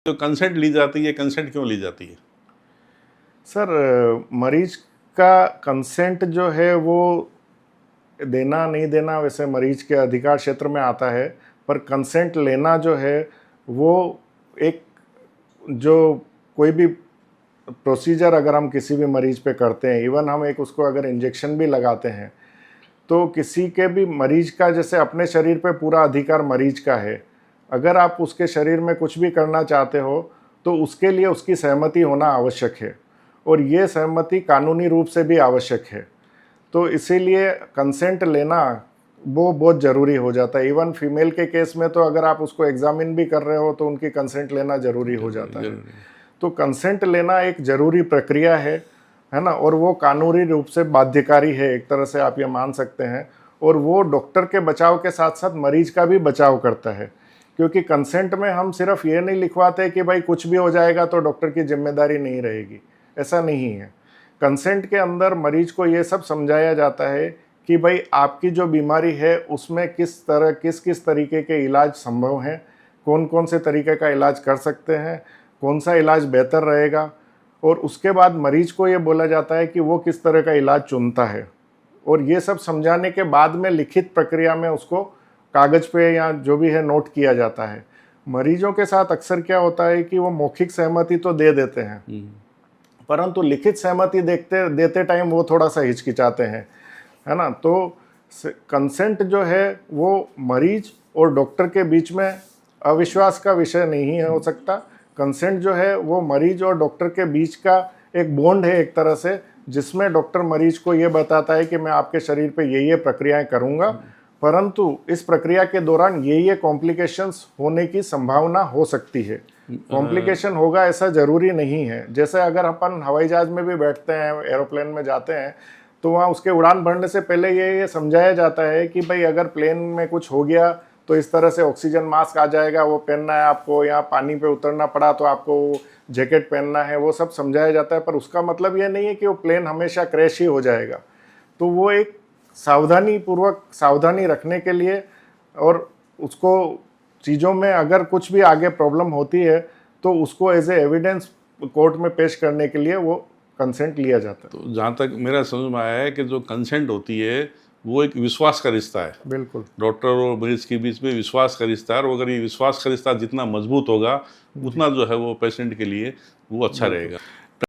जो कंसेंट ली जाती है, कंसेंट क्यों ली जाती है? सर, मरीज का कंसेंट जो है वो देना नहीं देना वैसे मरीज के अधिकार क्षेत्र में आता है, पर कंसेंट लेना जो है वो एक जो कोई भी प्रोसीजर अगर हम किसी भी मरीज पे करते हैं, इवन हम एक उसको अगर इंजेक्शन भी लगाते हैं, तो किसी के भी मरीज का जैसे अपने शरीर पे पूरा अधिकार मरीज का है। अगर आप उसके शरीर में कुछ भी करना चाहते हो तो उसके लिए उसकी सहमति होना आवश्यक है, और ये सहमति कानूनी रूप से भी आवश्यक है। तो इसीलिए कंसेंट लेना वो बहुत ज़रूरी हो जाता है। इवन फीमेल के केस में तो अगर आप उसको एग्जामिन भी कर रहे हो तो उनकी कंसेंट लेना ज़रूरी हो जाता है। तो कंसेंट लेना एक ज़रूरी प्रक्रिया है ना, और वो कानूनी रूप से बाध्यकारी है, एक तरह से आप ये मान सकते हैं। और वो डॉक्टर के बचाव के साथ साथ मरीज का भी बचाव करता है, क्योंकि कंसेंट में हम सिर्फ ये नहीं लिखवाते कि भाई कुछ भी हो जाएगा तो डॉक्टर की जिम्मेदारी नहीं रहेगी, ऐसा नहीं है। कंसेंट के अंदर मरीज को ये सब समझाया जाता है कि भाई आपकी जो बीमारी है उसमें किस किस तरीके के इलाज संभव हैं, कौन कौन से तरीके का इलाज कर सकते हैं, कौन सा इलाज बेहतर रहेगा, और उसके बाद मरीज को ये बोला जाता है कि वो किस तरह का इलाज चुनता है। और ये सब समझाने के बाद में लिखित प्रक्रिया में उसको कागज़ पे या जो भी है नोट किया जाता है। मरीजों के साथ अक्सर क्या होता है कि वो मौखिक सहमति तो दे देते हैं, परंतु लिखित सहमति देते टाइम वो थोड़ा सा हिचकिचाते हैं, है ना। तो कंसेंट जो है वो मरीज और डॉक्टर के बीच में अविश्वास का विषय नहीं हो सकता। कंसेंट जो है वो मरीज और डॉक्टर के बीच का एक बॉन्ड है एक तरह से, जिसमें डॉक्टर मरीज को ये बताता है कि मैं आपके शरीर पे ये प्रक्रियाएं करूँगा, परंतु इस प्रक्रिया के दौरान ये कॉम्प्लिकेशंस होने की संभावना हो सकती है। कॉम्प्लिकेशन होगा ऐसा ज़रूरी नहीं है। जैसे अगर अपन हवाई जहाज़ में भी बैठते हैं, एरोप्लेन में जाते हैं, तो वहाँ उसके उड़ान भरने से पहले ये समझाया जाता है कि भाई अगर प्लेन में कुछ हो गया तो इस तरह से ऑक्सीजन मास्क आ जाएगा, वो पहनना है आपको, या पानी पे उतरना पड़ा तो आपको जैकेट पहनना है, वो सब समझाया जाता है। पर उसका मतलब ये नहीं है कि वो प्लेन हमेशा क्रैश ही हो जाएगा। तो वो एक सावधानी रखने के लिए, और उसको चीज़ों में अगर कुछ भी आगे प्रॉब्लम होती है तो उसको एज ए एविडेंस कोर्ट में पेश करने के लिए वो कंसेंट लिया जाता है। तो जहाँ तक मेरा समझ में आया है कि जो कंसेंट होती है वो एक विश्वास का रिश्ता है। बिल्कुल, डॉक्टर और मरीज के बीच में विश्वास का रिश्ता है, और अगर ये विश्वास का रिश्ता जितना मजबूत होगा उतना जो है वो पेशेंट के लिए वो अच्छा रहेगा।